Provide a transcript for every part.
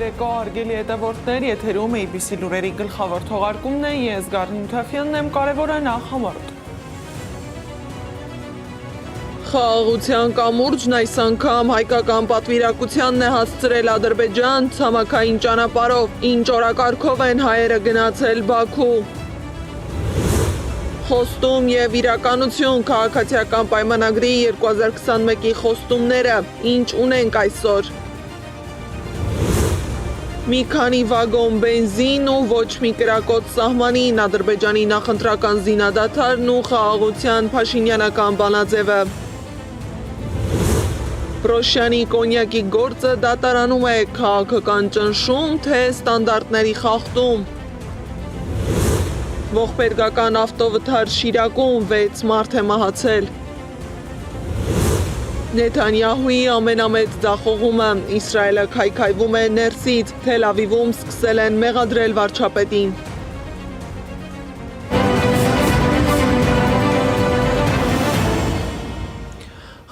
Երեկո արգելի հետևորդներ, եթերում ABC լուրերի գլխավոր թողարկումն է, ես Գառնի Մութաֆյանն եմ, կարևորը նախ համարոտ։ Խաղաղության կամուրջն այս անգամ հայկական պատվիրակությանն է հասցրել Ադրբեջան ցամաքային ճանապարհով, ինչ օրակարգով են հայերը գնացել Բաքու։ Խոստում եւ իրականություն քաղաքացիական պայմանագրի 2021-ի խոստումները, ինչ ունենք այսօր։ Մի քանի վագոն բենզին ու ոչ մի կրակոտ սահմանին, Ադրբեջանի նախընտրական զինադադարն ու խաղաղության փաշինյանական բանաձևը։ Պրոշյանի կոնյակի գործը դատարանում է, քաղաքական ճնշում, թե ստանդարտների խախտում։ Ողբերգական ավտովթար Շիրակում 6 մարդ է մահացել։ Նեթանյահուի ամենամեծ ձախողումը, Իսրայելը քայքայվում է ներսից, Թել Ավիվում սկսել են մեղադրել վարչապետին։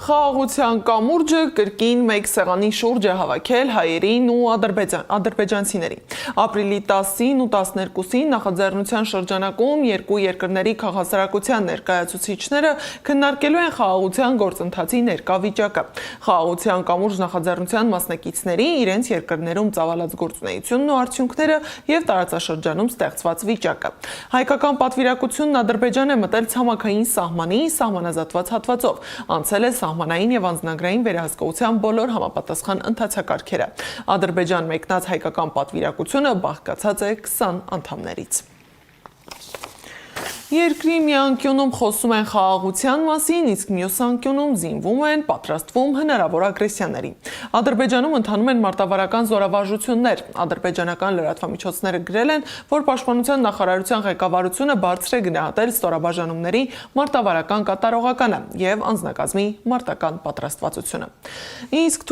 Խաղաղության կամուրջը կրկին մեկ սեղանի շուրջ է հավաքել հայերին ու ադրբեջանցիներին։ Ապրիլի 10-ին ու 12-ին նախաձեռնության շրջանակում երկու երկրների քաղաքասարակության ներկայացուցիչները քննարկելու են խաղաղության գործընթացի ներկա վիճակը։ Խաղաղության կամուրջ նախաձեռնության մասնակիցների իրենց երկրներում ծավալած գործունեությունն ու արդյունքները եւ տարածաշրջանում ստեղծված վիճակը։ Հայկական պատվիրակությունն Ադրբեջան է մտել ցամաքային սահմանի սահմանազատված հատվածով, անցել է սահմանային եւ անձնագրային վերահսկողության բոլոր համապատասխան ընթացակարգերը։ Ադրբեջան մեկնած հայկական պատվիրակությունը բաղկացած է 20 անդամներից։ Երկրի մի անկյունում խոսում են խաղաղության մասին, իսկ մյուս անկյունում զինվում են, պատրաստվում հնարավոր ագրեսիաների։ Ադրբեջանում ընթանում են մարտավարական զորավարժություններ։ Ադրբեջանական լրատվամիջոցները գրել են, որ Պաշտպանության նախարարության ղեկավարությունը բարձր է գնահատել ստորաբաժանումների մարտավարական կատարողականը եւ անձնակազմի մարտական պատրաստվածությունը։ Իսկ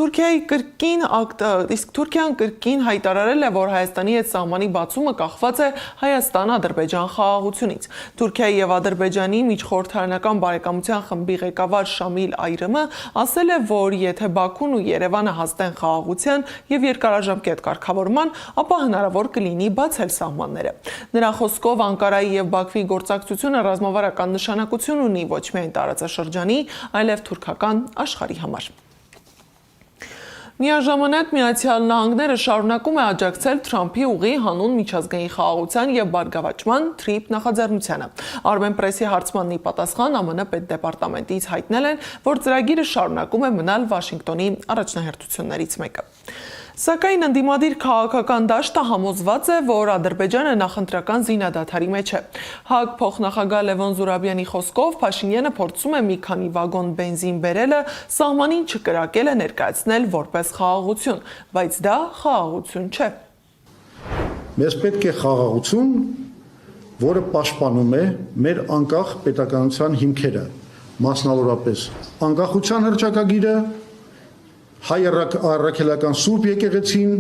Թուրքիան կրկին հայտարարել է, որ Հայաստանի հետ սահմանի բացումը կախված է Հայաստան-Ադրբեջան խաղաղությունից։ Թուրքիայի եւ Ադրբեջանի միջխորհրդարանական բարեկամության խմբի ղեկավար Շամիլ Այրըմը ասել է, որ եթե Բաքուն ու Երևանը հասնեն խաղաղության եւ երկարաժամկետ կարգավորման, ապա հնարավոր կլինի բացել սահմանները։ Նրա խոսքով Անկարայի եւ Բաքվի գործակցությունը ռազմավարական նշանակություն ունի ոչ միայն տարածաշրջանի, այլև թուրքական աշխարհի համար։ Միաժամանակ Միացյալ Նահանգները շարունակում է աջակցել Թրամփի ուղի հանուն միջազգային խաղաղության եւ բարգավաճման TRIP նախաձեռնությանը։ Armen Press-ի հարցմանն ի պատասխան ԱՄՆ պետդեպարտամենտից հայտնել են, որ ծրագիրը շարունակում է մնալ Վաշինգտոնի առաջնահերթություններից մեկը։ Սակայն ընդդիմադիր քաղաքական դաշտը համոզված է, որ Ադրբեջանը նախընտրական զինադադարի մեջ է։ ՀԱԳ փոխնախագահ Լևոն Զուրաբյանի խոսքով Փաշինյանը փորձում է մի քանի վագոն բենզին բերելը սահմանին չկրակելը ներկայացնել որպես խաղաղություն, բայց դա խաղաղություն չէ։ Մեզ պետք է խաղաղություն, որը պաշտպանում է մեր անկախ պետականության հիմքերը, մասնավորապես անկախության հռչակագիրը, հայ առաքելական Սուրբ եկեղեցին,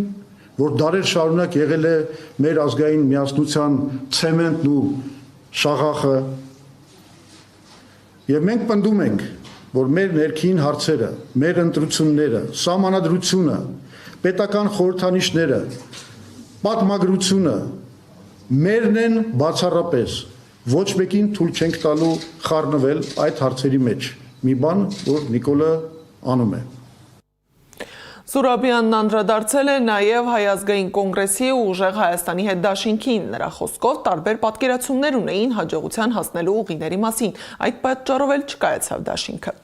որ դարեր շարունակ եղել է մեր ազգային միասնության ցեմենտն ու շաղախը, եւ մենք պնդում ենք, որ մեր ներքին հարցերը, մեր ընտրությունները, սահմանադրությունը, պետական խորհրդանիշները, պատմագրությունը մերն են բացառապես, ոչ մեկին թույլ չենք տալու խառնվել այդ հարցերի մեջ, մի բան, որ Նիկոլը անում է։ Զուրաբյանն անդրադարձել է նաև Հայ ազգային կոնգրեսի ու Ուժեղ Հայաստանի հետ դաշինքին։ Նրա խոսքով տարբեր պատկերացումներ ունեին հաջողության հասնելու ուղիների մասին, այդ պատճառով էլ չկայացավ դաշինքը։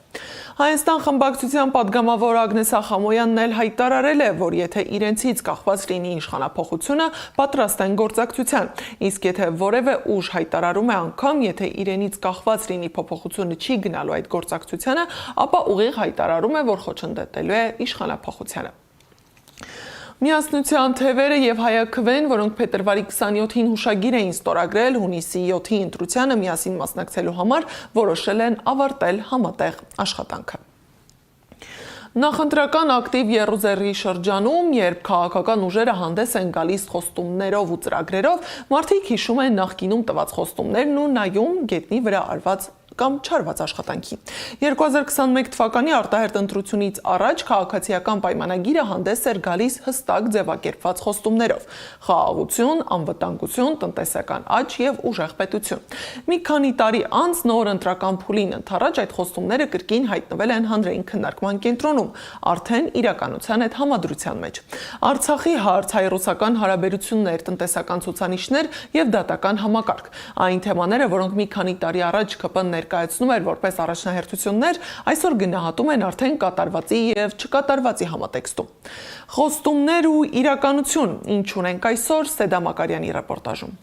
Հայաստան խմբակցության падգամավոր Ագնես Ախամոյանն էլ հայտարարել է, որ եթե իրենցից կախված լինի իշխանափոխությունը, պատրաստ են գործակցության, իսկ եթե որևէ ուժ հայտարարում է անգամ, եթե իրենից կախված լինի փոփոխությունը չի գնալու այդ գործակցությանը, ապա ուղիղ հայտարարում է, որ խոչընդոտելու է իշխանափոխությանը։ Միասնության թևերը եւ հայաքվեն, որոնք փետրվարի 27-ին հուշագիր էին ստորագրել հունիսի 7-ի ընտրությանը միասին մասնակցելու համար, որոշել են ավարտել համատեղ աշխատանքը։ Նախընտրական ակտիվ եռուզեռի շրջանում, երբ քաղաքական ուժերը հանդես են գալիս խոստումներով ու ծրագրերով, մարդիկ հիշում են նախկինում տված խոստումներն ու նայում գետնի վրա արված կամ չարված աշխատանքի։ 2021 թվականի արտահերտ ընտրությունից առաջ քաղաքացիական պայմանագիրը հանդես էր գալիս հստակ ձևակերպված խոստումներով՝ խաղաղություն, անվտանգություն, տնտեսական աճ եւ ուժեղ պետություն։ Մի քանի տարի անց նոր ընտրական փուլին ընդառաջ այդ խոստումները կրկին հայտնվել են հանրային քննարկման կենտրոնում, արդեն իրականության հետ համադրության մեջ։ Արցախի հարց, հայ-ռուսական հարաբերություններ, տնտեսական ցուցանիշներ եւ դատական համակարգ։ Այն թեմաները, որոնք մի քանի տարի առաջ ԿՊ-ն ներկայացնում էր որպես առաջնահերթություններ, այսօր գնահատում են արդեն կատարվածի եւ չկատարվածի համատեքստում։ Խոստումներ ու իրականություն, ինչ ունենք այսօր Սեդա Մակարյանի ռեպորտաժում։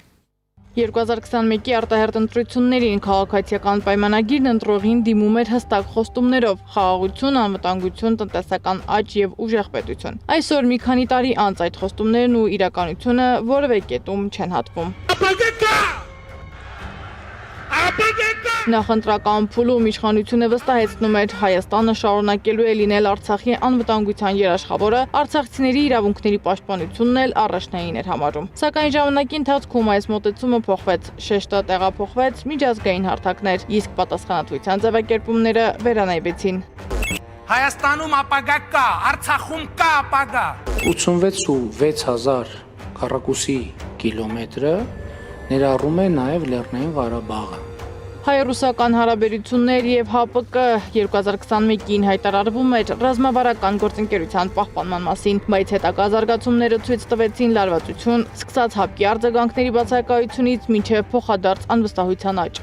2021-ի արտահերտ ընտրություններին քաղաքացիական պայմանագիրն ընտրողին դիմում էր հստակ խոստումներով՝ խաղաղություն, անվտանգություն, տնտեսական աճ եւ ուժեղ պետություն։ Այսօր մի քանի տարի անց այդ խոստումներն ու իրականությունը որևէ կետում չեն հատվում։ Նախընտրական փուլում իշխանությունը վստահեցնում էր Հայաստանը շարունակելու է լինել Արցախի անվտանգության երաշխավորը, արցախցիների իրավունքների պաշտպանությունն էլ առաջնային էր համարում։ Սակայն ժամանակի ընթացքում այս մոտեցումը փոխվեց, շեշտը տեղափոխվեց միջազգային հարթակներ, իսկ պատասխանատվության ձևակերպումները վերանայվեցին։ Հայաստանում ապագա կա, Արցախում կա ապագա։ 86,600 քառակուսի կիլոմետրը ներառում է նաև Լեռնային Ղարաբաղը։ Հայ-ռուսական հարաբերություններ եւ ՀԱՊԿ 2021-ին հայտարարվում էր ռազմավարական գործընկերության պահպանման մասին, բայց հետագա զարգացումները ցույց տվեցին լարվածություն, սկսած ՀԱՊԿ-ի արձագանքների բացակայությունից մինչև փոխադարձ անվստահության աճ։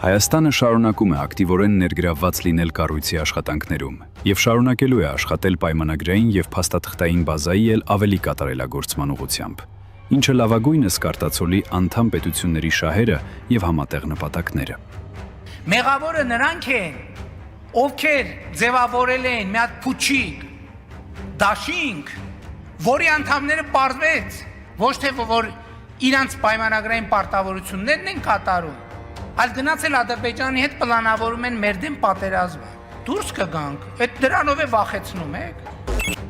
Հայաստանը շարունակում է ակտիվորեն ներգրավված լինել կառույցի աշխատանքներում եւ շարունակելու է աշխատել պայմանագրային եւ փաստաթղթային բազայի էլ ավելի կատարելագործման ուղղությամբ, ինչը լավագույնս կարտացոլի անդամ պետությունների շահերը եւ համատեղ նպատակները։ Մեղավորը նրանք են, ովքեր ձևավորել են մի հատ փուչիկ, դաշինք, որի անդամները պարզվեց, ոչ թե որ իրանց պայմանագրային պարտավորություններն են կատարում, այլ գնացել Ադրբեջանի հետ պլանավորում են մեր դեմ պատերազմը։ Դուրս կգանք, այդ դրանով է վախեցնում եք։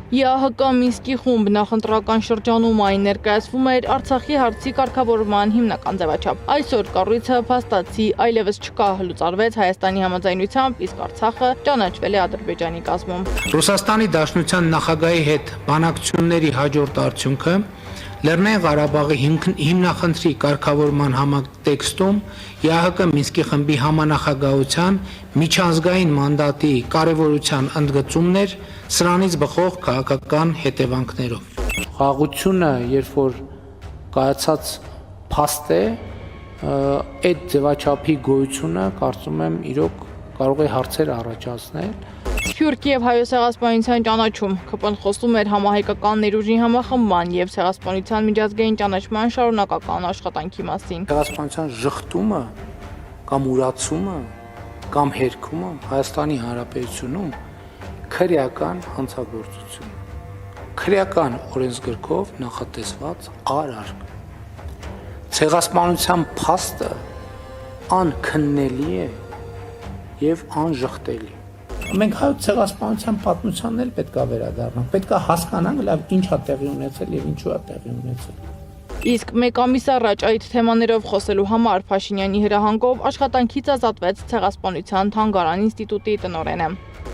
ԵԱՀԿ Մինսկի խումբ նախընտրական շրջանում այն ներկայացվում էր Արցախի հարցի կարգավորման հիմնական ձևաչափ։ Այսօր կառույցը փաստացի այլևս չկա, լուծարվեց Հայաստանի համաձայնությամբ, իսկ Արցախը ճանաչվել է Ադրբեջանի կազմում։ Ռուսաստանի Դաշնության նախագահի հետ բանակցությունների հաջորդ արդյունքը Լեռնային Ղարաբաղի հիմնախնդրի կարգավորման համատեքստում ԵԱՀԿ Մինսկի խմբի համանախագահության միջազգային մանդատի կարևորության ընդգծումներ սրանից բխող քաղաքական հետևանքներով։ Խաղաղությունը, երբ որ կայացած փաստ է, այդ ձևաչափի գոյությունը կարծում եմ իրոք կարող է հարցեր առաջացնել։ Սփյուռք եւ հայոց ցեղասպանության ճանաչում ԿՊ-ն խոսում էր համահայկական ներուժի համախմբման եւ ցեղասպանության միջազգային ճանաչման շարունակական աշխատանքի մասին։ Ցեղասպանության ժխտումը կամ ուրացումը կամ հերքումը Հայաստանի Հանրապետությունում քրեական հանցագործություն, քրեական օրենսգրքով նախատեսված արարք։ Ցեղասպանության փաստը անքննելի է եւ անժխտելի։ Մենք հայոց ցեղասպանության պատմությանն էլ պետք է վերադառնանք, պետք է հասկանանք լավ ինչ է տեղի ունեցել եւ ինչու է տեղի ունեցել։ Իսկ մեկ ամիս առաջ այդ թեմաներով խոսելու համար Փաշինյանի հրահանգով աշխատանքից ազատվեց Ցեղասպանության թանգարան ինստիտուտի տնօրենը։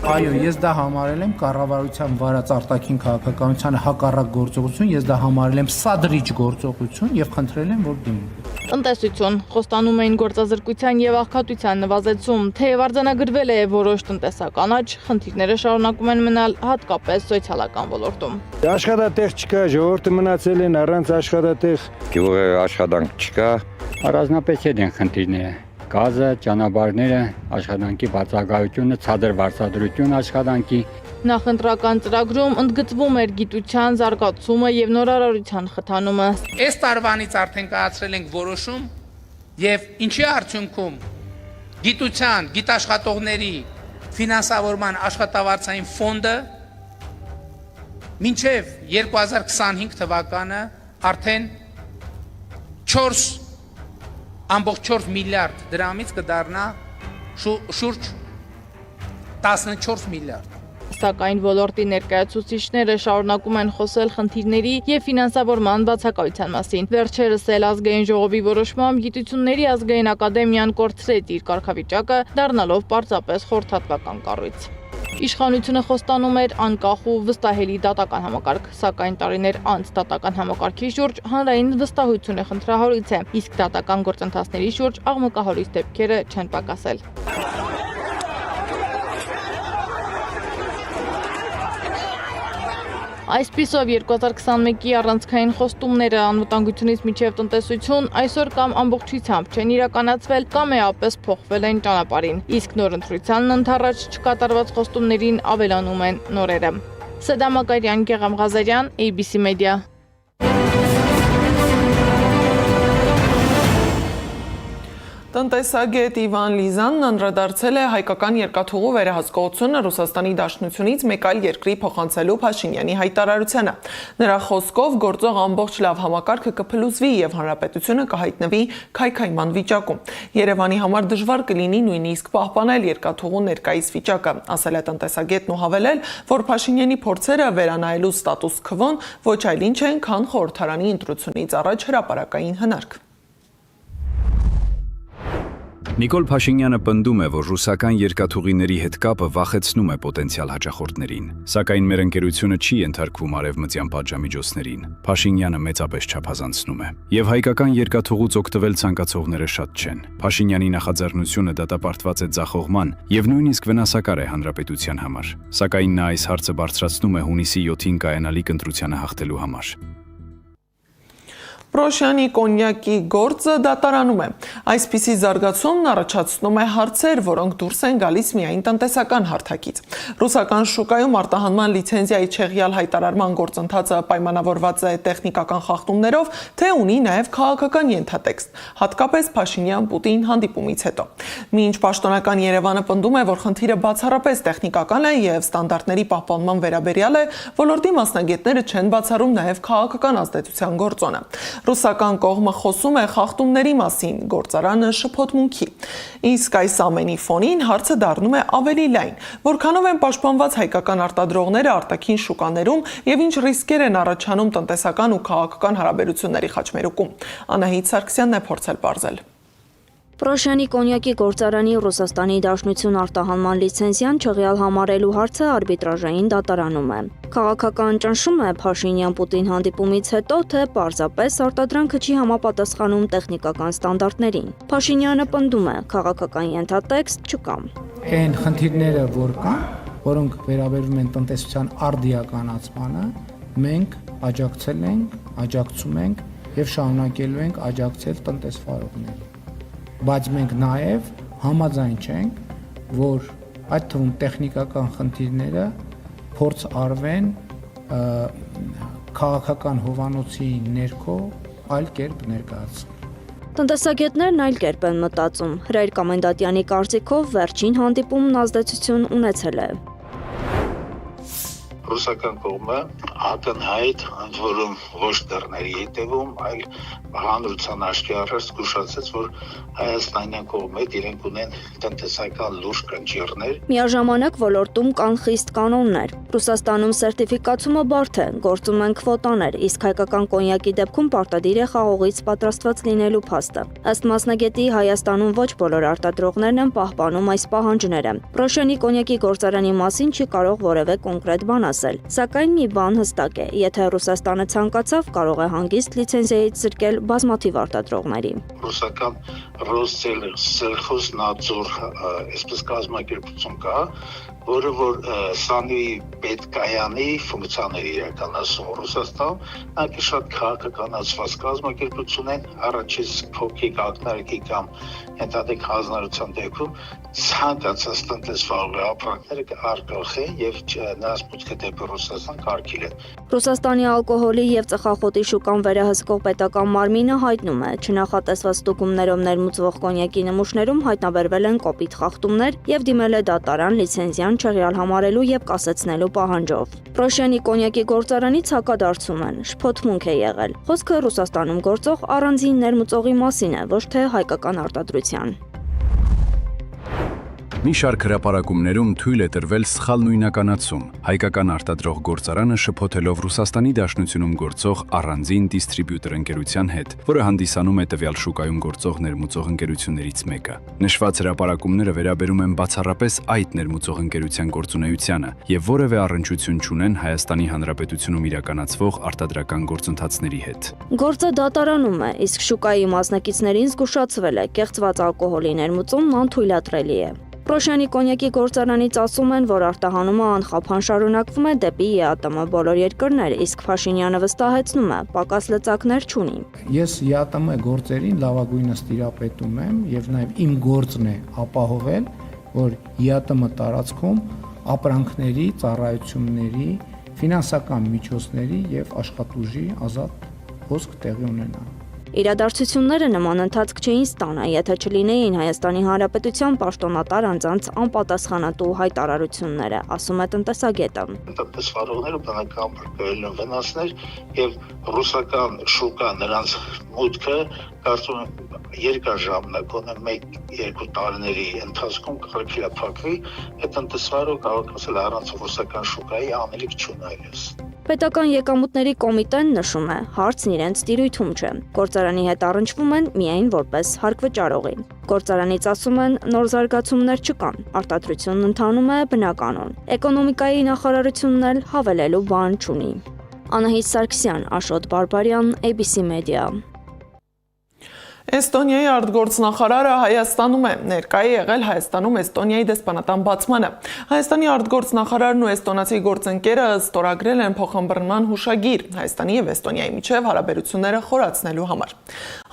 Այո, ես դա համարել եմ կառավարության վարած արտաքին քաղաքականությանը հակառակ գործողություն, ես դա համարել եմ սադրիչ գործողություն եւ խնդրել եմ, որ դիմի։ Տնտեսություն խոստանում էին գործազրկության եւ աղքատության նվազեցում, թեև արձանագրվել է որոշ տնտեսական աճ, խնդիրները շարունակում են մնալ հատկապես սոցիալական ոլորտում։ Աշխատատեղ չկա, ժողովուրդը մնացել են առանց աշխատատեղ։ Գյուղը աշխատանք չկա, առանձնապես են խնդիրները։ Գազը, ճանապարհները, աշխատանքի բացակայությունը, ցածր վարձատրություն աշխատանքի։ Նախընտրական ծրագրում ընդգծվում էր գիտության զարգացումը եւ նորարարության խթանումը։ Այս տարվանից արդեն կայացրել ենք որոշում եւ ինչի արդյունքում գիտության, գիտաշխատողների ֆինանսավորման աշխատավարձային ֆոնդը մինչև 2025 թվականը արդեն 4.4 միլիարդ դրամից կդառնա շուրջ 14 միլիարդ։ Սակայն ոլորտի ներկայացուցիչները շարունակում են խոսել խնդիրների եւ ֆինանսավորման բացակայության մասին։ Վերջերս էլ ազգային ժողովի որոշմամբ Գիտությունների ազգային ակադեմիան կորցրեց իր կարգավիճակը, դառնալով պարզապես խորհրդատվական կառույց։ Իշխանությունը խոստանում էր անկախ ու վստահելի դատական համակարգ, սակայն տարիներ անց դատական համակարգի շուրջ հանրային վստահությունը խնդրահարույց է, իսկ դատական գործընթացների շուրջ աղմկահարույց դեպքերը չեն պակասել։ Այսպիսով 2021-ի առանցքային խոստումները անվտանգությունից մինչև տնտեսություն այսօր կամ ամբողջությամբ չեն իրականացվել, կամ էապես փոխվել են ճանապարհին, իսկ նոր ընտրությանն ընդառաջ չկատարված խոստումներին ավելանում են նորերը։ Սեդամ Ակարյան, Գեգամ Ղազարյան, ABC Media։ Տնտեսագետ Իվան Լիզանն անդրադարձել է հայկական երկաթուղու վերահսկողությունը Ռուսաստանի Դաշնությունից մեկ այլ երկրի փոխանցելու Փաշինյանի հայտարարությանը։ Նրա խոսքով գործող ամբողջ լավ համակարգը կփլուզվի եւ հանրապետությունը կհայտնվի քայքայման վիճակում։ Երևանի համար դժվար կլինի նույնիսկ պահպանել երկաթուղու ներկայիս վիճակը, ասել է տնտեսագետն ու հավելել, որ Փաշինյանի փորձերը վերանայելու ստատուս քվոն ոչ այլ ինչ են, քան խորհրդարանի ընտրությունից առաջ հրապարակային հնարք։ Նիկոլ Փաշինյանը պնդում է, որ ռուսական երկաթուղիների հետ կապը վախեցնում է պոտենցիալ հաճախորդներին, սակայն մեր ընկերությունը չի ենթարկվում արևմտյան պատժամիջոցներին։ Փաշինյանը մեծապես չափազանցնում է։ Եվ հայկական երկաթուղուց օգտվել ցանկացողները շատ չեն։ Փաշինյանի նախաձեռնությունը դատապարտված է ձախողման եւ նույնիսկ վնասակար է հանրապետության համար։ Սակայն նա այս հարցը բարձրացնում է հունիսի 7-ին կայանալիք ընտրությանը հաղթելու համար։ Պրոշյանի կոնյակի գործը դատարանում է։ Այսպիսի զարգացումն առաջացնում է հարցեր, որոնք դուրս են գալիս միայն տնտեսական հարթակից։ Ռուսական շուկայում արտահանման լիցենզիայի չեղյալ հայտարարման գործընթացը պայմանավորված է տեխնիկական խախտումներով, թե ունի նաև քաղաքական ենթատեքստ, հատկապես Փաշինյան-Պուտին հանդիպումից հետո։ Մինչ պաշտոնական Երևանը պնդում է, որ խնդիրը բացառապես տեխնիկական է եւ ստանդարտների պահպանման վերաբերյալ է, ոլորտի մասնագետները չեն բացառում նաև քաղաքական ազդեցության գործոնը։ Ռուսական կողմը խոսում է խախտումների մասին, գործարանը շփոթմունքի։ Իսկ այս ամենի ֆոնին հարցը դառնում է ավելի լայն, որքանով են պաշտպանված հայկական արտադրողները արտաքին շուկաներում եւ ինչ ռիսկեր են առաջանում տնտեսական ու քաղաքական հարաբերությունների խաչմերուկում։ Անահիտ Սարգսյանն է փորձել պարզել։ Պրոշյանի կոնյակի գործարանի Ռուսաստանի Դաշնություն արտահանման լիցենզիան չեղյալ համարելու հարցը արբիտրաժային դատարանում է։ Քաղաքական ճնշում է Փաշինյան-Պուտին հանդիպումից հետո, թե պարզապես արտադրանքը չի համապատասխանում տեխնիկական ստանդարտներին։ Փաշինյանը պնդում է, քաղաքական ենթատեքստ չկա։ Այն խնդիրները, որ կան, որոնք վերաբերում են տնտեսության արդիականացմանը, մենք աջակցել ենք, աջակցում ենք եւ շարունակելու ենք աջակցել տնտեսվարողներին։ Բայց մենք նաև համաձայն չենք, որ այդ թվում տեխնիկական խնդիրները փորձ արվեն քաղաքական հովանոցի ներքո այլ կերպ ներկայացնել։ Տնտեսագետներն այլ կերպ են մտածում։ Հրայր Կամենդատյանի կարծիքով վերջին հանդիպումն ազդեցություն ունեցել է։ Ռուսական կողմը ակնհայտ ընդ որում ոչ դռների հետևում, այլ հանրության աչքի առաջ զգուշացեց, որ հայաստանյան կողմը իրենք ունեն տնտեսական լուրջ կնճիռներ։ Միաժամանակ ոլորտում կան խիստ կանոններ։ Ռուսաստանում սերտիֆիկացումը բարդ է, գործում են քվոտաներ, իսկ հայկական կոնյակի դեպքում պարտադիր է խաղողից պատրաստված լինելու փաստը։ Ըստ մասնագետի, Հայաստանում ոչ բոլոր արտադրողներն են պահպանում այս պահանջները։ Պրոշյանի կոնյակի գործարանի մասին չի կարող որևէ կոնկրետ բան ասել, սակայն մի բան հստակ է, եթե Ռուսաստանը ցանկացավ, կարող է հանգիստ լիցենզիայից զրկել բազմաթիվ արտադրողների։ Ռուսական Ռոսսելխոզնadzor, այսպես կազմակերպություն կա, որը որ սանի պետկայանի ֆունկցիաներ իրականացում Ռուսաստանում, այնք շատ քաղաքականացված կազմակերպություն են, առաջից փոքրիկ ակնարկի կամ ենթադրիկ հանձնարարության դեպքում ցանկացած տնտեսվարողի ապրանքները կարգախեն եւ նրանց մուտքը դեպի Ռուսաստան կարգիլեն։ Ռուսաստանի ալկոհոլի եւ ծխախոտի շուկան վերահսկող պետական մարմինը հայտնում է, չնախատեսված ստուգումներով ներմուծվող կոնյակի նմուշներում հայտնաբերվել են կոպիտ խախտումներ եւ դիմել է դատարան լիցենզիան չեղյալ համարելու եւ կասեցնելու պահանջով։ Պրոշյանի կոնյակի գործարանից հակադարձում են, շփոթմունք է եղել։ Խոսքը Ռուսաստանում գործող առանձին ներմուծողի մասին է, ոչ թե հայկական արտադրության։ Մի շարք հրապարակումներում թույլ է տրվել սխալ նույնականացում, հայկական արտադրող գործարանը շփոթելով Ռուսաստանի Դաշնությունում գործող առանձին դիստրիբյուտոր ընկերության հետ, որը հանդիսանում է տվյալ շուկայում գործող ներմուծող ընկերություններից մեկը։ Նշված հրապարակումները վերաբերում են բացառապես այդ ներմուծող ընկերության գործունեությանը եւ որևէ առնչություն չունեն Հայաստանի Հանրապետությունում իրականացվող արտադրական գործընթացների հետ։ Գործը դատարանում է, իսկ շուկայի մասնակիցներին զգուշացվել է, կեղծված ալկոհոլի ներմուծումն անթույլատրելի է։ Պրոշյանի կոնյակի գործարանից ասում են, որ արտահանումը անխափան շարունակվում է դեպի ԵԱՏՄ բոլոր երկրներ, իսկ Փաշինյանը վստահեցնում է, պակաս լծակներ չունի։ Ես ԵԱՏՄ գործերին լավագույնս տիրապետում եմ եւ նաեւ իմ գործն է ապահովել, որ ԵԱՏՄ տարածքում ապրանքների, ծառայությունների, ֆինանսական միջոցների եւ աշխատուժի ազատ հոսք տեղի ունենա։ Իրադարձությունները նման ընթացք չէին ստանա, եթե չլինեին Հայաստանի Հանրապետության պաշտոնատար անձանց անպատասխանատու հայտարարությունները, ասում է տնտեսագետը։ Տնտեսվարողները բնական բրկվել են վնասներ եւ ռուսական շուկա նրանց մուտքը կարծում եմ երկար ժամանակ գոնե 1-2 տարիների ընթացքում կխրփիլափակվի, այդ տնտեսվարողը կարող ասել առանց ռուսական շուկայի անելիք չունի։ Պետական եկամուտների կոմիտեն նշում է, հարցն իրենց տիրույթում չէ։ Գործարանի հետ առնչվում են միայն որպես հարկվճարողի։ Գործարանից ասում են, նոր զարգացումներ չկան, արտադրությունն ընթանում է բնականon։ Էկոնոմիկայի նախարարությունն էլ հավելելու բան չունի։ Անահիտ Սարգսյան, Աշոտ Բարբարյան, ABC Media։ Էստոնիայի արտգործնախարարը Հայաստանում է, ներկայ է եղել Հայաստանում Էստոնիայի դեսպանատան բացմանը։ Հայաստանի արտգործնախարարն ու էստոնացի գործընկերը ստորագրել են փոխըմբռնման հուշագիր Հայաստանի եւ Էստոնիայի միջև հարաբերությունները խորացնելու համար։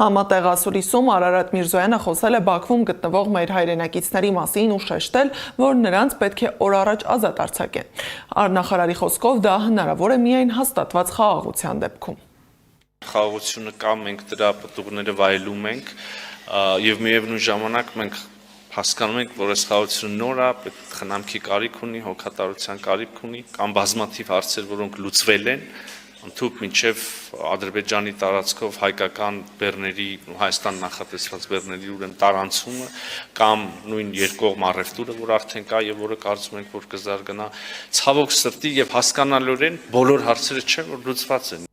Համատեղ ասուլիսում Արարատ Միրզոյանը խոսել է Բաքվում գտնվող մեր հայրենակիցների մասին ու շեշտել, որ նրանց պետք է օր առաջ ազատ արձակեն։ Նախարարի խոսքով դա հնարավոր է միայն հաստատված խաղաղության դեպքում։ Խաղաղությունը կա, մենք դրա պտուղները վայելում ենք եւ միևնույն ժամանակ մենք հասկանում ենք, որ այս խաղաղությունը նոր է, պետք խնամքի կարիք ունի, հոգատարության կարիք ունի, կամ բազմաթիվ հարցեր, որոնք լուծվել են, ընդհանուր մինչև Ադրբեջանի տարածքով հայկական բեռների, Հայաստան նախատեսված բեռների ուրեմն տարանցումը կամ նույն երկկողմ առևտուրը, որ արդեն կա եւ որը կարծում ենք, որ կզարգանա, ցավոք սրտի եւ հասկանալորեն բոլոր հարցերը չէ, որ լուծված են։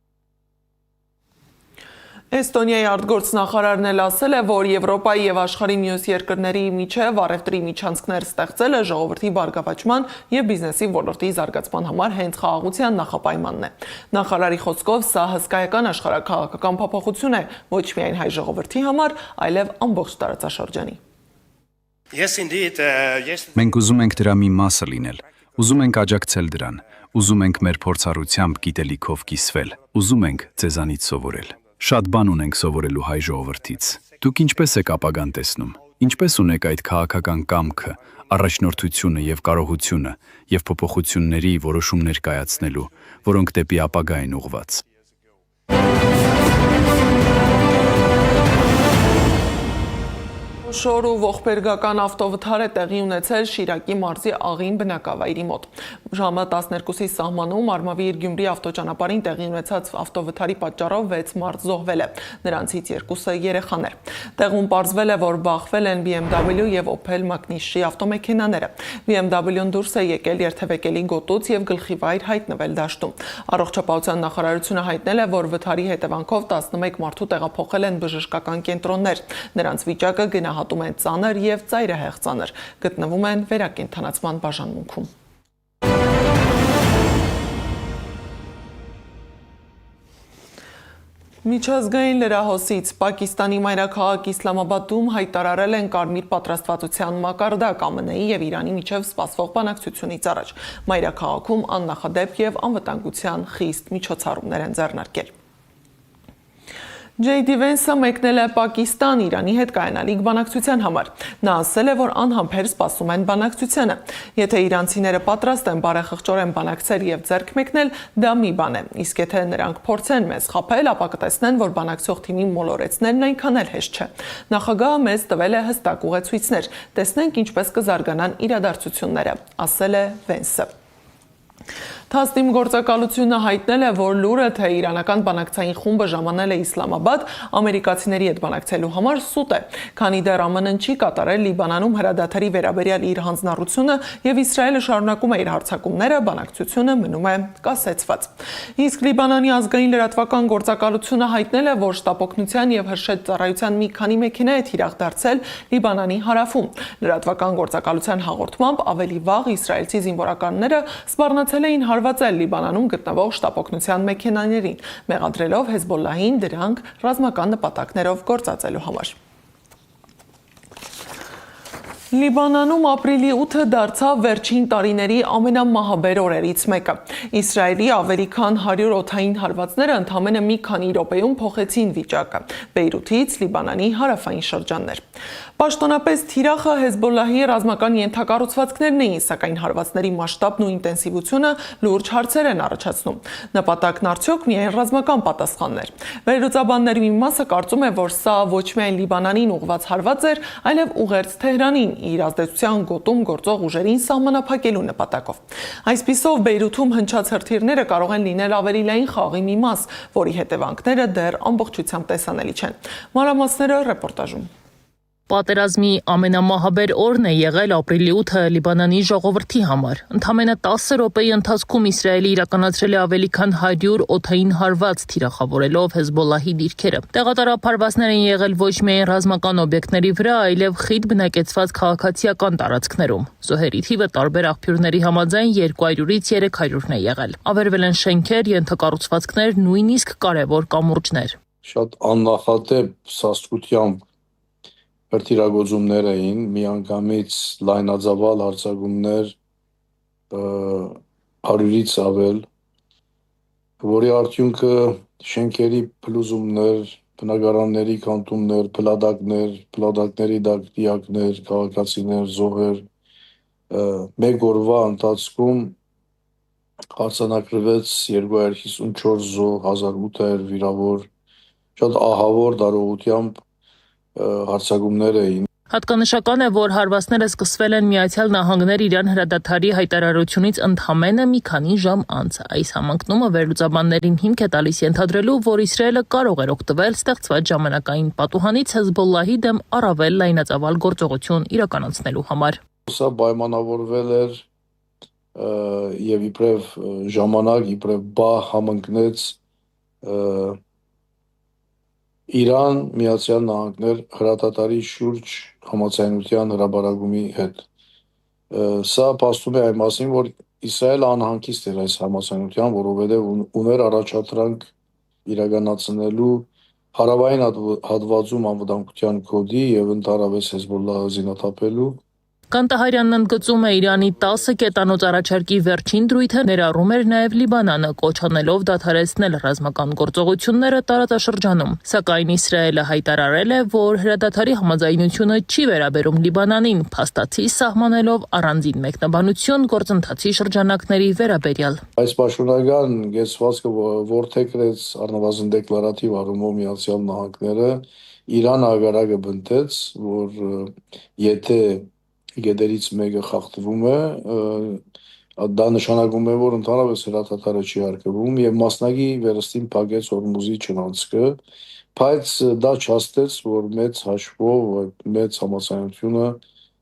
Էստոնիայի արտգործնախարարն էլ ասել է, որ Եվրոպայի եւ աշխարհի մյուս երկրների միջև առևտրի միջանցքներ ստեղծելը ժողովրդի բարգավաճման եւ բիզնեսի ոլորտի զարգացման համար հենց խաղաղության նախապայմանն է։ Նախարարի խոսքով սա հսկայական աշխարհակաղակական փոփոխություն է ոչ միայն հայ ժողովրդի համար, այլև ամբողջ տարածաշրջանի։ Մենք ուզում ենք դրա մի մասը լինել, ուզում ենք աջակցել դրան, ուզում ենք մեր փորձառությամբ գիտելիքով կիսվել, ուզում ենք ձեզանից սովորել։ Շատ բան ունենք սովորելու հայ ժողովրդից։ Դուք ինչպես եք ապագան տեսնում։ Ինչպես ունեք այդ քաղաքական կամքը, առաջնորդությունը եւ կարողությունը եւ փոփոխությունների որոշումներ կայացնելու, որոնք դեպի ապագա են ուղղված։ Շոր ու ողբերգական ավտովթար է տեղի ունեցել Շիրակի մարզի Աղին բնակավայրի մոտ։ Ժամը 12-ի սահմանում Արմավիր Գյումրի ավտոճանապարհին տեղի ունեցած ավտովթարի պատճառով 6 մարդ զոհվել է, նրանցից 2-ը երեխաներ։ Տեղում պարզվել է, որ բախվել են BMW եւ Opel Magnish-ի ավտոմեքենաները։ BMW-ն դուրս է եկել երթևեկելի գոտուց եւ գլխիվայր հայտնվել դաշտում։ Առողջապահության նախարարությունը հայտնել է, որ վթարի հետևանքով 11 մարդու տեղափոխել են բժշկական կենտրոններ։ Նրանց վիճակը գնահատում են ծանր եւ ծայրահեղ ծանր, գտնվում են վերակենդանացման բաժանմունքում։ Միջազգային լրահոսից Պակիստանի մայրաքաղաք Իսլամաբադում հայտարարել են կարմիր պատրաստվածության մակարդակ ԱՄՆ-ի եւ Իրանի միջև սպասվող բանակցությունից առաջ։ Մայրաքաղաքում աննախադեպ եւ անվտանգության խիստ միջոցառումներ են ձեռնարկել։ J.D. Vance-ը մեկնել է Պակիստան Իրանի հետ կայանալիք բանակցության համար։ Նա ասել է, որ անհամբեր սպասում են բանակցությանը։ Եթե իրանցիները պատրաստ են բարեխղճորեն բանակցել եւ ձեռք մեկնել, դա մի բան է։ Իսկ եթե նրանք փորձեն մեզ խաբել, ապա կտեսնեն, որ բանակցող թիմի մոլորեցնելն այնքան էլ հեշտ չէ։ Նախագահը մեզ տվել է հստակ ուղեցույցներ։ Տեսնենք ինչպես կզարգանան իրադարձությունները, ասել է Vance-ը։ Թասնիմ գործակալությունը հայտնել է, որ լուրը, թե իրանական բանակցային խումբը ժամանել է Իսլամաբադ ամերիկացիների հետ բանակցելու համար սուտ է, քանի դեռ ԱՄՆ-ն չի կատարել Լիբանանում հրադադարի վերաբերյալ իր հանձնառությունը եւ Իսրայելը շարունակում է իր հարձակումները, բանակցությունը մնում է կասեցված։ Իսկ Լիբանանի ազգային լրատվական գործակալությունը հայտնել է, որ շտապօգնության եւ հրշեջ ծառայության մի քանի մեքենա է թիրախ դարձել Լիբանանի հարավում։ Լրատվական գործակալության հաղորդմամբ ավելի վաղ իսրայելցի զինվորականները սպառնացել էին հարվածել Լիբանանում գտնվող շտապօգնության մեքենաներին, մեղադրելով Հեզբոլլահին դրանք ռազմական նպատակներով գործածելու համար։ Լիբանանում ապրիլի 8-ը դարձավ վերջին տարիների ամենամահաբեր օրերից մեկը։ Իսրայելի ավելի քան 100 օդային հարվածները ընդամենը մի քանի րոպեում փոխեցին վիճակը Բեյրութից Լիբանանի հարավային շրջաններ։ Պաշտոնապես թիրախը Հեզբոլլահի ռազմական ենթակառուցվածքներն էին, սակայն հարվածների մասշտաբն ու ինտենսիվությունը լուրջ հարցեր են առաջացնում։ Նպատակն արդյոք միայն ռազմական պատասխաններ։ Վերլուծաբանների մի մասը կարծում է, որ սա ոչ միայն Լիբանանին ուղղված հարված էր, այլև ուղերձ Թեհրանին իր ազդեցության գոտում գործող ուժերին սահմանափակելու նպատակով։ Այսպիսով Բեյրութում հնչած հրթիռները կարող են լինել ավելի լայն խաղի մի մաս, որի հետևանքները դեռ ամբողջությամբ տեսանելի չեն։ Մանրամասները ռեպորտաժում։ Պատերազմի ամենամահաբեր օրն է եղել ապրիլի 8-ը Լիբանանի ժողովրդի համար։ Ընդամենը 10 րոպեի ընթացքում Իսրայելը իրականացրել է ավելի քան 100 օդային հարված, թիրախավորելով Հեզբոլլահի դիրքերը։ Տեղատարափարվածներ են եղել ոչ միայն ռազմական օբյեկտների վրա, այլև խիտ բնակեցված քաղաքացիական տարածքներում։ Զոհերի թիվը տարբեր աղբյուրների համաձայն 200-ից 300-ն է եղել։ Ավերվել են շենքեր, ենթակառուցվածքներ, նույնիսկ կարևոր կամուրջներ։ Շատ աննախադեպ սաստկությամբ հրթիռագործումներ էին, միանգամից լայնածավալ հարձակումներ 100-ից ավել, որի արդյունքը շենքերի փլուզումներ, բնակարանների կանտումներ, փլադակների դիակներ, քաղաքացիներ, զոհեր, մեկ օրվա ընթացքում արձանագրվեց 254 զոհ, 1800 վիրավոր, շատ ահավոր դարողությամբ հարձակումներ էին։ Հատկանշական է, որ հարվածները սկսվել են Միացյալ Նահանգներ Իրան հրադադարի հայտարարությունից ընդամենը մի քանի ժամ անց։ Այս համընկնումը վերլուծաբաններին հիմք է տալիս ենթադրելու, որ Իսրայելը կարող էր օգտվել ստեղծված ժամանակային պատուհանից Հեզբոլլահի դեմ առավել լայնածավալ գործողություն իրականացնելու համար։ Սա պայմանավորվել էր եւ իբրև ժամանակ, իբրև բահ համընկնեց Իրան, Միացյալ Նահանգներ հրադադարի շուրջ համաձայնության հրաբարակումի հետ։ Սա փաստում է այն մասին, որ Իսրայելը անհանգիստ էր այս համաձայնության, որովհետև ուներ առաջադրանք իրականացնելու հարավային հատվածում անվտանգության կոդի եւ ընդհանրապես Հեզբոլլահը զինաթափելու։ Կանտահարյանն ընդգծում է Իրանի 10 կետանոց առաջարկի վերջին դրույթը ներառում էր նաև Լիբանանը, կոչ անելով դադարեցնել ռազմական գործողությունները տարածաշրջանում։ Սակայն Իսրայելը հայտարարել է, որ հրադադարի համաձայնությունը չի վերաբերում Լիբանանին, փաստացի սահմանելով առանձին մեկնաբանություն գործընթացի շրջանակների վերաբերյալ։ Այս պաշտոնական գեցվածքը որդեգրեց առնվազն դեկլարատիվ առումով Միացյալ Նահանգները Իրան ագարակը բնտեց, որ եթե գեդերից մեկը խախտվում է, դա նշանակում է, որ ընդհանրապես հրադադարը չի արկվում եւ մասնակի վերստին փակեց Հորմուզի չնանցքը, բայց դա չհաստեց, որ մեծ հաշվով մեծ համաձայնությունը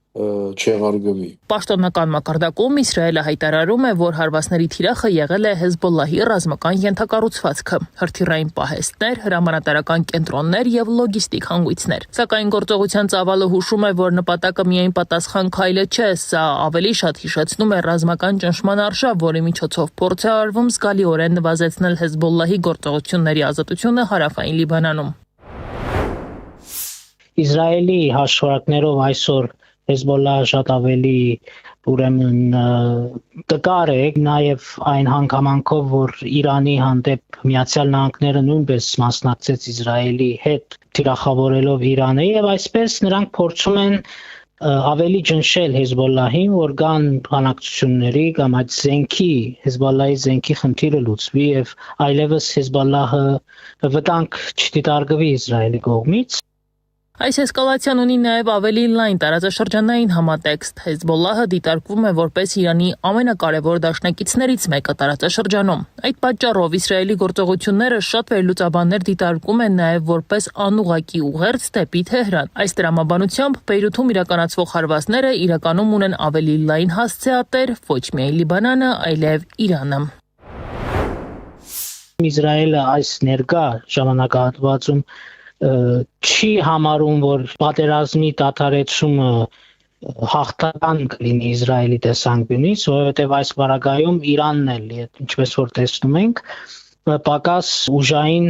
չեղարկվի։ Պաշտոնական մակարդակում Իսրայելը հայտարարում է, որ հարվածների թիրախը եղել է Հեզբոլլահի ռազմական ենթակառուցվածքը, հրթիռային պահեստներ, հրամանատարական կենտրոններ եւ լոգիստիկ հանգույցներ։ Սակայն գործողության ծավալը հուշում է, որ նպատակը միայն պատասխան քայլը չէ, սա ավելի շատ հիշեցնում է ռազմական ճնշման արշավ, որի միջոցով փորձ է արվում զգալիորեն նվազեցնել Հեզբոլլահի գործողությունների ազատությունը հարավային Լիբանանում։ Իսրայելի հաշվարկներով այսօր Հեզբոլլահը շատ ավելի ուրեմն տկար է, նաև այն հանգամանքով, որ Իրանի հանդեպ Միացյալ Նահանգները նույնպես մասնակցեց Իսրայելի հետ թիրախավորելով Իրանը եւ այսպես նրանք փորձում են ավելի ճնշել Հեզբոլլահին, որ կան բանակցությունների կամ այդ զենքի Հեզբոլլահի զենքի խնդիրը լուծվի եւ այլևս Հեզբոլլահը վտանգ չդիտարկվի Իսրայելի կողմից։ Այս էսկալացիան ունի նաև ավելի լայն տարածաշրջանային համատեքստ։ Հեզբոլլահը դիտարկվում է որպես Իրանի ամենակարևոր դաշնակիցներից մեկը տարածաշրջանում։ Այդ պատճառով Իսրայելի գործողությունները շատ վերլուծաբաններ դիտարկում են նաև որպես անուղղակի ուղերձ դեպի Թեհրան։ Այս տրամաբանությամբ Բեյրութում իրականացվող հարվածները իրականում ունեն ավելի լայն հասցեատեր, ոչ միայն Լիբանանը, այլև Իրանը։ Իսրայելը այս ներկա ժամանակահատվածում չի համարում, որ պատերազմի դադարեցումը հաղթական կլինի Իսրայելի տեսանկյունից, որովհետև այս վարակայում Իրանն էլ, ինչպես որ տեսնում ենք, պակաս ուժային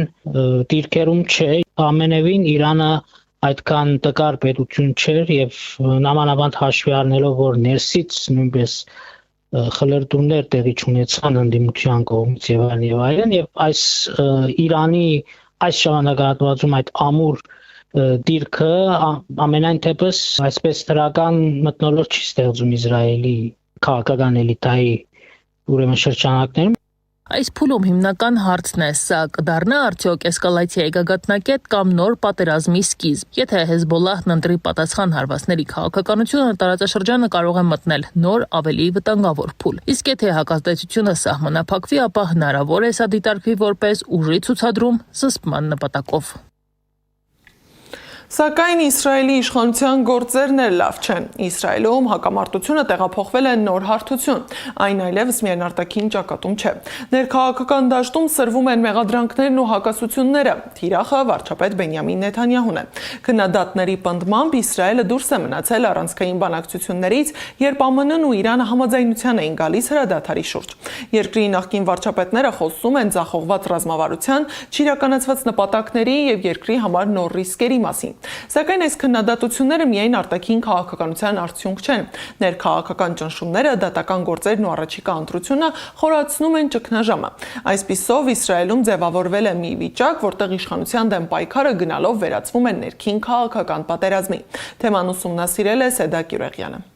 դիրքերում չէ, ամենևին Իրանը այդքան տկար պետություն չէր եւ նամանավանդ հաշվի առնելով, որ ներսից նույնպես խլրտումներ տեղի ունեցան ընդդիմության կողմից եւ այլն եւ այս Իրանի այս ժամանակահատվածում այդ ամուր դիրքը ամենայն թեպս այսպես դրական մթնոլորտ չի ստեղծում Իսրայելի քաղաքական էլիտայի ուրեմն շրջանակներում։ Այս փուլում հիմնական հարցն է, սա կդառնա արդյոք էսկալացիայի գագաթնակետ կամ նոր պատերազմի սկիզբ։ Եթե Հեզբոլլահն ընտրի պատասխան հարվածների քաղաքականությունը, տարածաշրջանը կարող է մտնել նոր ավելի վտանգավոր փուլ։ Իսկ եթե հակազդեցությունը սահմանափակվի, ապա հնարավոր է սա դիտարկվի որպես ուժի ցուցադրում զսպման նպատակով։ Սակայն Իսրայելի իշխանության գործերն էլ լավ չեն։ Իսրայելում հակամարտությունը տեղափոխվել է նոր հարթություն, այն այլևս միայն արտաքին ճակատում չէ։ Ներքաղաքական դաշտում սրվում են մեղադրանքներն ու հակասությունները։ Թիրախը վարչապետ Բենյամին Նեթանյահուն է։ Քննադատների պնդմամբ Իսրայելը դուրս է մնացել առանցքային բանակցություններից, երբ ԱՄՆ-ն ու Իրանը համաձայնության էին գալիս հրադադարի շուրջ։ Երկրի նախկին վարչապետները խոսում են ձախողված ռազմավարության, չիրականացված նպատակների եւ երկրի համար նոր ռիսկերի մասին։ Սակայն այս քննադատությունները միայն արտաքին քաղաքականության արդյունք չեն։ Ներքաղաքական ճնշումները, դատական գործերն ու առաջիկա ընտրությունը խորացնում են ճգնաժամը։ Այսպիսով Իսրայելում ձևավորվել է մի վիճակ, որտեղ իշխանության դեմ պայքարը գնալով վերածվում է ներքին քաղաքական պատերազմի։ Թեման ուսումնասիրել է Սեդակ Յուրեղյանը։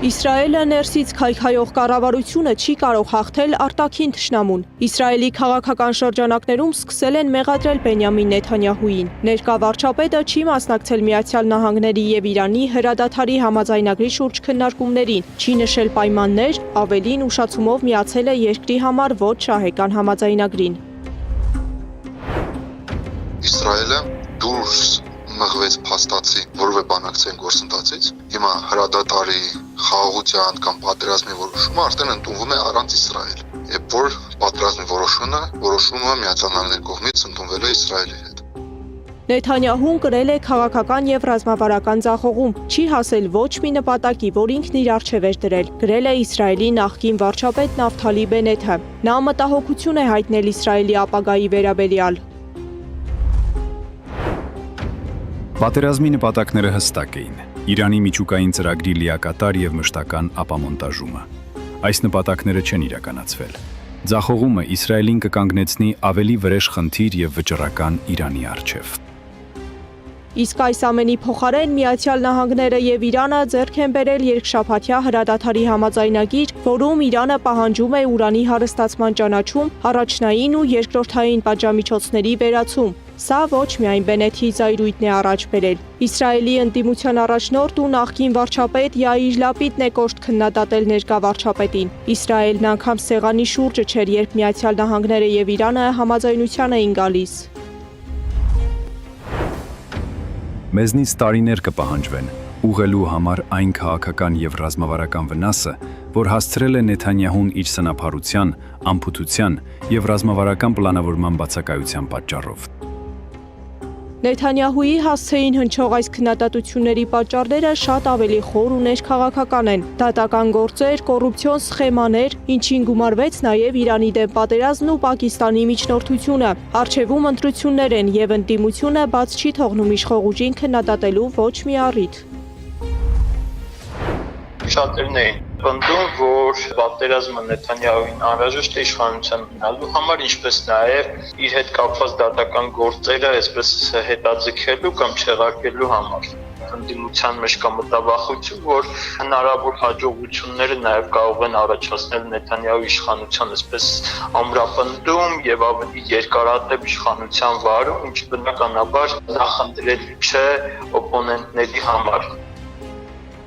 Իսրայելը ներսից քայքայող կառավարությունը չի կարող հաղթել արտաքին թշնամուն։ Իսրայելի քաղաքական շրջանակներում սկսել են մեղադրել Բենյամին Նեթանյահուին։ Ներկա վարչապետը չի մասնակցել Միացյալ Նահանգների եւ Իրանի հրադադարի համաձայնագրի շուրջ քննարկումներին, չի նշել պայմաններ, ավելին ուշացումով միացել է երկրի համար ոչ շահեկան համաձայնագրին։ Իսրայելը դուրս մղվեց փաստացի որևէ բանակցային գործընթացից։ Հիմա հրադադարի, խաղաղության կամ պատերազմի որոշումը արդեն ընդունվում է առանց Իսրայել։ Երբ որ պատերազմի որոշումը Միացյալ Նահանգների կողմից ընդունվել է Իսրայելի հետ։ Նեթանյահուն կրել է քաղաքական եւ ռազմավարական ձախողում, չի հասել ոչ մի նպատակի, որ ինքն իր առջև էր դրել, գրել է Իսրայելի նախկին վարչապետ Նավթալի Բենեթը։ Նա մտահոգություն է հայտնել Իսրայելի ապագայի վերաբերյալ։ Պատերազմի նպատակները հստակ էին։ Իրանի միջուկային ծրագրի լիակատար եւ մշտական ապամոնտաժումը։ Այս նպատակները չեն իրականացվել։ Ձախողումը Իսրայելին կկանգնեցնի ավելի վրեժ խնդիր եւ վճռական Իրանի առջև։ Իսկ այս ամենի փոխարեն Միացյալ Նահանգները եւ Իրանը ձեռք են բերել երկշաբաթյա հրադադարի համաձայնագիր, որում Իրանը պահանջում է ուրանի հարստացման ճանաչում, առաջնային ու երկրորդային պատժամիջոցների վերացում։ Սա ոչ միայն Բենեթի զայրույթն է առաջ բերել։ Իսրայելի ընդդիմության առաջնորդ ու նախկին վարչապետ Յայիր Լապիդն է կոշտ քննադատել ներկա վարչապետին։ Իսրայելն անգամ սեղանի շուրջը չէր, երբ Միացյալ Նահանգները եւ Իրանը համաձայնության էին գալիս։ Մեզնից տարիներ կպահանջվեն ուղղելու համար այն քաղաքական եւ ռազմավարական վնասը, որ հասցրել է Նեթանյահուն իր սնափառության, անփութության եւ ռազմավարական պլանավորման բացակայության պատճառով։ Նեթանյահուի հասցեին հնչող այս քննադատությունների պատճառները շատ ավելի խոր ու ներքաղաքական են։ Դատական գործեր, կոռուպցիոն սխեմաներ, ինչին գումարվեց նաև Իրանի դեմ պատերազմն ու Պակիստանի միջնորդությունը։ Առջևում ընտրություններ են եւ ընդդիմությունը բաց չի թողնում իշխող ուժին քննադատելու ոչ մի առիթ։ Շատերն էին պնդում, որ պատերազմը Նեթանյահուին անհրաժեշտ է իշխանության մնալու համար, ինչպես նաև իր հետ կապված դատական գործերը այսպես հետաձգելու կամ չեղարկելու համար։ ընդդիմության մեջ կա մտավախություն, որ հնարավոր հաջողությունները նաև կարող են առաջացնել Նեթանյահուի իշխանության այսպես ամրապնդում եւ ավելի երկարատև իշխանության վարում, ինչը բնականաբար նախընտրելի չէ օպոնենտների համար։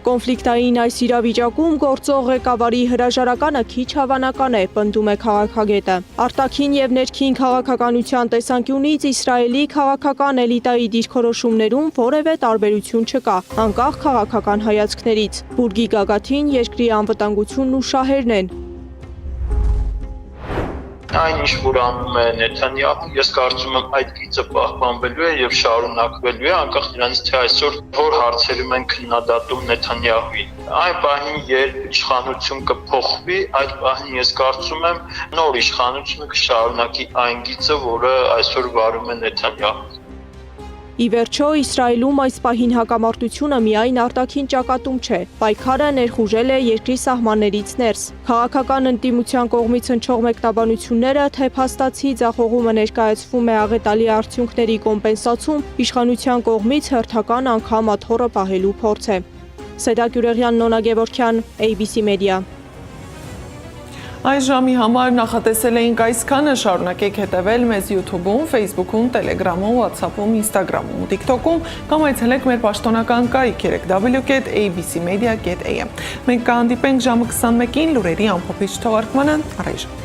Կոնֆլիկտային այս իրավիճակում գործող ղեկավարի հրաժարականը քիչ հավանական է, պնդում է քաղաքագետը։ Արտաքին եւ ներքին քաղաքականության տեսանկյունից Իսրայելի քաղաքական էլիտայի դիրքորոշումներում որևէ տարբերություն չկա, անկախ քաղաքական հայացքներից։ Բուրգի գագաթին երկրի անվտանգությունն ու շահերն են։ Այն ինչ որ անում է Նեթանյահուն, ես կարծում եմ այդ գիծը պահպանվելու է եւ շարունակվելու է, անկախ նրանից թե այսօր որ հարցերում են քննադատում Նեթանյահուին։ Այն պահին, երբ իշխանություն կփոխվի, այդ պահին ես կարծում եմ նոր իշխանությունը կշարունակի այն գիծը, որը այսօր վարում է Նեթանյահուն։ Ի վերջո, Իսրայելում այս պահին հակամարտությունը միայն արտաքին ճակատում չէ, պայքարը ներխուժել է երկրի սահմաններից ներս։ Քաղաքական ընդդիմության կողմից հնչող մեկնաբանությունները, թե փաստացի ձախողումը ներկայացվում է աղետալի արդյունքների կոմպենսացում, իշխանության կողմից հերթական անգամ աթոռը պահելու փորձ է։ Սեդա Գյուրեղյան, Նոնա Գևորգյան, ABC Media։ Այս ժամի համար նախատեսել էինք այսքանը, շարունակեք հետևել մեզ YouTube-ում, Facebook-ում, Telegram-ում, WhatsApp-ում, Instagram-ում ու TikTok-ում կամ այցելեք մեր պաշտոնական կայք www.abcmedia.am։ Մենք կհանդիպենք ժամը 21-ին լուրերի ամփոփիչ թողարկմանը, առայժմ։